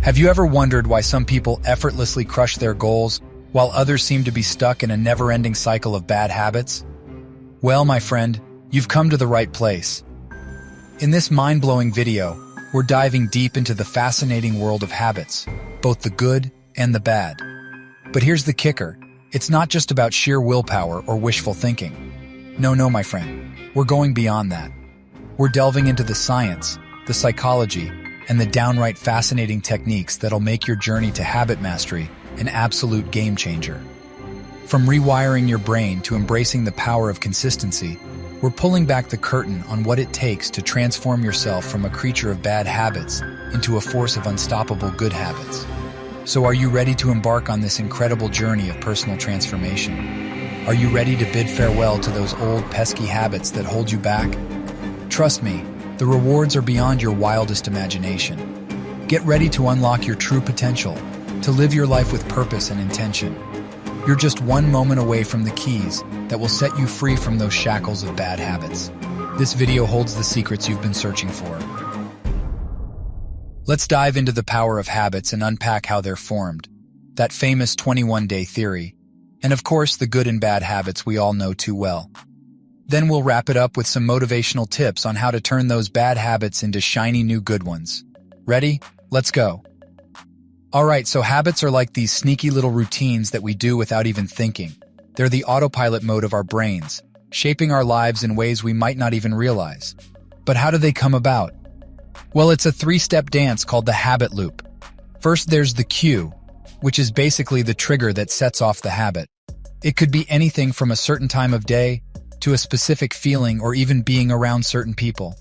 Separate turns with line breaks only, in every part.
Have you ever wondered why some people effortlessly crush their goals while others seem to be stuck in a never-ending cycle of bad habits? Well, my friend, you've come to the right place. In this mind-blowing video, we're diving deep into the fascinating world of habits, both the good and the bad. But here's the kicker. It's not just about sheer willpower or wishful thinking. No, my friend. We're going beyond that. We're delving into the science, the psychology, and the downright fascinating techniques that'll make your journey to habit mastery an absolute game changer. From rewiring your brain to embracing the power of consistency, we're pulling back the curtain on what it takes to transform yourself from a creature of bad habits into a force of unstoppable good habits. So are you ready to embark on this incredible journey of personal transformation? Are you ready to bid farewell to those old pesky habits that hold you back? Trust me, the rewards are beyond your wildest imagination. Get ready to unlock your true potential, to live your life with purpose and intention. You're just one moment away from the keys that will set you free from those shackles of bad habits. This video holds the secrets you've been searching for. Let's dive into the power of habits and unpack how they're formed, that famous 21-day theory, and of course the good and bad habits we all know too well. Then we'll wrap it up with some motivational tips on how to turn those bad habits into shiny new good ones. Ready? Let's go. Alright, so habits are like these sneaky little routines that we do without even thinking. They're the autopilot mode of our brains, shaping our lives in ways we might not even realize. But how do they come about? Well, it's a three-step dance called the habit loop. First, there's the cue, which is basically the trigger that sets off the habit. It could be anything from a certain time of day to a specific feeling or even being around certain people.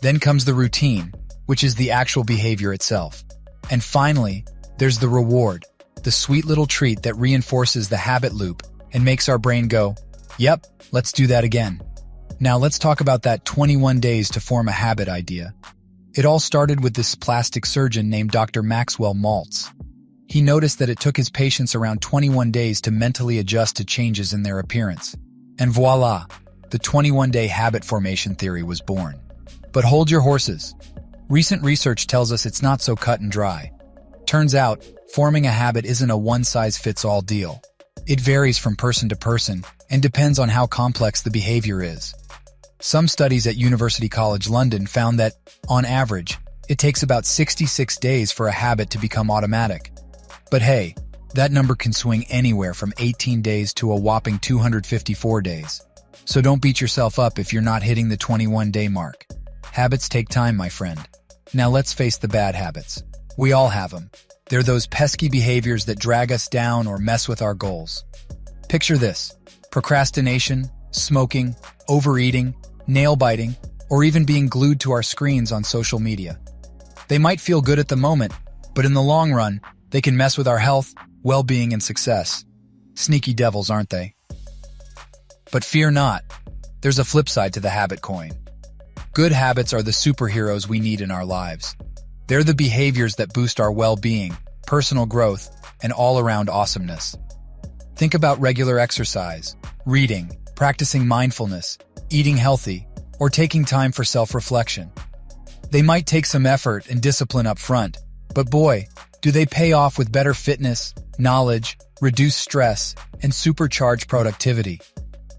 Then comes the routine, which is the actual behavior itself. And finally, there's the reward, the sweet little treat that reinforces the habit loop and makes our brain go, yep, let's do that again. Now let's talk about that 21 days to form a habit idea. It all started with this plastic surgeon named Dr. Maxwell Maltz. He noticed that it took his patients around 21 days to mentally adjust to changes in their appearance. And voila, the 21-day habit formation theory was born. But hold your horses. Recent research tells us it's not so cut and dry. Turns out, forming a habit isn't a one-size-fits-all deal. It varies from person to person and depends on how complex the behavior is. Some studies at University College London found that, on average, it takes about 66 days for a habit to become automatic. But hey, that number can swing anywhere from 18 days to a whopping 254 days. So don't beat yourself up if you're not hitting the 21-day mark. Habits take time, my friend. Now let's face the bad habits. We all have them. They're those pesky behaviors that drag us down or mess with our goals. Picture this: procrastination, smoking, overeating, nail biting, or even being glued to our screens on social media. They might feel good at the moment, but in the long run, they can mess with our health, well-being, and success. Sneaky devils, aren't they? But fear not. There's a flip side to the habit coin. Good habits are the superheroes we need in our lives. They're the behaviors that boost our well-being, personal growth, and all-around awesomeness. Think about regular exercise, reading, practicing mindfulness, eating healthy, or taking time for self-reflection. They might take some effort and discipline up front, but boy, do they pay off with better fitness, knowledge, reduced stress, and supercharged productivity.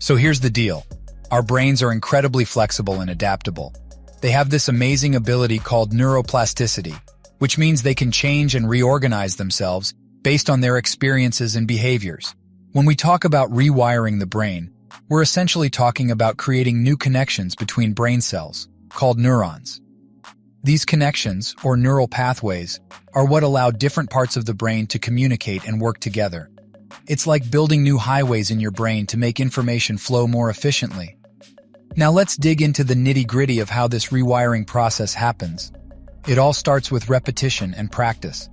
So here's the deal. Our brains are incredibly flexible and adaptable. They have this amazing ability called neuroplasticity, which means they can change and reorganize themselves based on their experiences and behaviors. When we talk about rewiring the brain, we're essentially talking about creating new connections between brain cells, called neurons. These connections, or neural pathways, are what allow different parts of the brain to communicate and work together. It's like building new highways in your brain to make information flow more efficiently. Now let's dig into the nitty-gritty of how this rewiring process happens. It all starts with repetition and practice.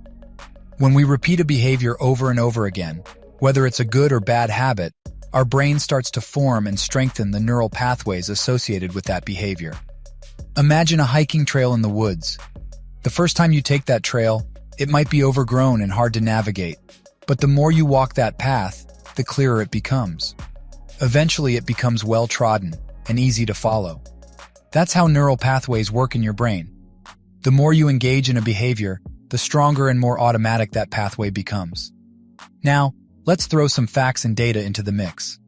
When we repeat a behavior over and over again, whether it's a good or bad habit, our brain starts to form and strengthen the neural pathways associated with that behavior. Imagine a hiking trail in the woods. The first time you take that trail, it might be overgrown and hard to navigate, but the more you walk that path, the clearer it becomes. Eventually it becomes well-trodden and easy to follow. That's how neural pathways work in your brain. The more you engage in a behavior, the stronger and more automatic that pathway becomes. Now, let's throw some facts and data into the mix.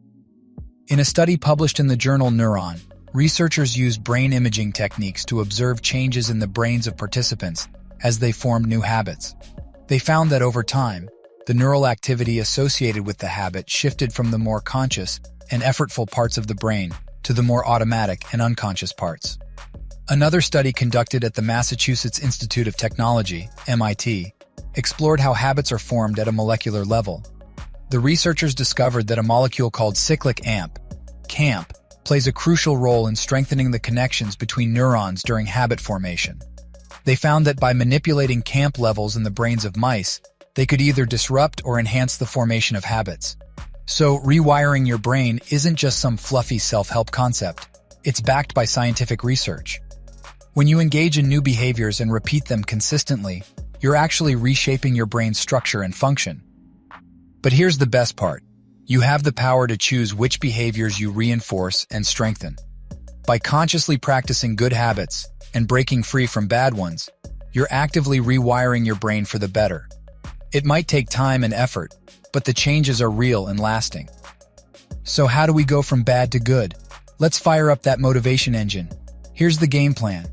In a study published in the journal Neuron, researchers used brain imaging techniques to observe changes in the brains of participants as they formed new habits. They found that over time, the neural activity associated with the habit shifted from the more conscious and effortful parts of the brain to the more automatic and unconscious parts. Another study conducted at the Massachusetts Institute of Technology, MIT, explored how habits are formed at a molecular level. The researchers discovered that a molecule called cyclic AMP, CAMP, plays a crucial role in strengthening the connections between neurons during habit formation. They found that by manipulating CAMP levels in the brains of mice, they could either disrupt or enhance the formation of habits. So, rewiring your brain isn't just some fluffy self-help concept. It's backed by scientific research. When you engage in new behaviors and repeat them consistently, you're actually reshaping your brain's structure and function. But here's the best part. You have the power to choose which behaviors you reinforce and strengthen. By consciously practicing good habits and breaking free from bad ones, you're actively rewiring your brain for the better. It might take time and effort, but the changes are real and lasting. So how do we go from bad to good? Let's fire up that motivation engine. Here's the game plan.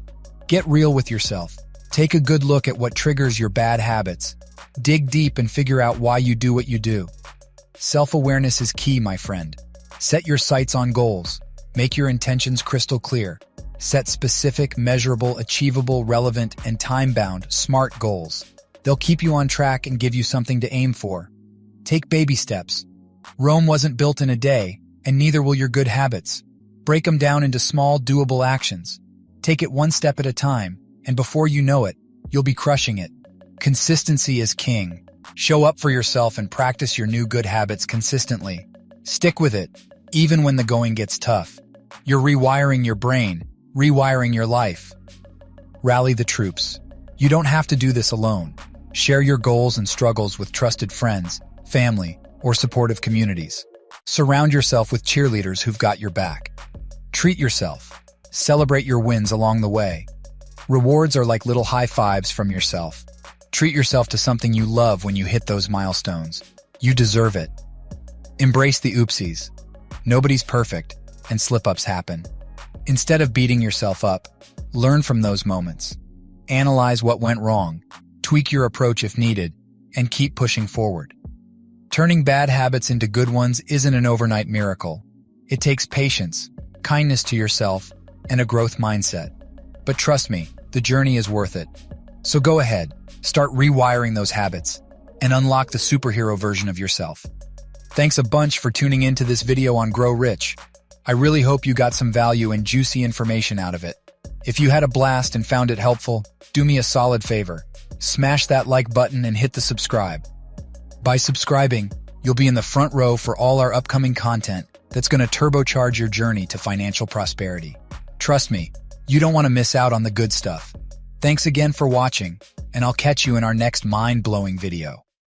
Get real with yourself. Take a good look at what triggers your bad habits. Dig deep and figure out why you do what you do. Self-awareness is key, my friend. Set your sights on goals. Make your intentions crystal clear. Set specific, measurable, achievable, relevant, and time-bound, SMART goals. They'll keep you on track and give you something to aim for. Take baby steps. Rome wasn't built in a day, and neither will your good habits. Break them down into small, doable actions. Take it one step at a time, and before you know it, you'll be crushing it. Consistency is king. Show up for yourself and practice your new good habits consistently. Stick with it, even when the going gets tough. You're rewiring your brain, rewiring your life. Rally the troops. You don't have to do this alone. Share your goals and struggles with trusted friends, family, or supportive communities. Surround yourself with cheerleaders who've got your back. Treat yourself. Celebrate your wins along the way. Rewards are like little high fives from yourself. Treat yourself to something you love when you hit those milestones. You deserve it. Embrace the oopsies. Nobody's perfect, and slip-ups happen. Instead of beating yourself up, learn from those moments. Analyze what went wrong, tweak your approach if needed, and keep pushing forward. Turning bad habits into good ones isn't an overnight miracle. It takes patience, kindness to yourself, and a growth mindset. But trust me, the journey is worth it. So go ahead, start rewiring those habits, and unlock the superhero version of yourself. Thanks a bunch for tuning into this video on GrowRich. I really hope you got some value and juicy information out of it. If you had a blast and found it helpful, do me a solid favor. Smash that like button and hit the subscribe. By subscribing, you'll be in the front row for all our upcoming content that's going to turbocharge your journey to financial prosperity. Trust me, you don't want to miss out on the good stuff. Thanks again for watching, and I'll catch you in our next mind-blowing video.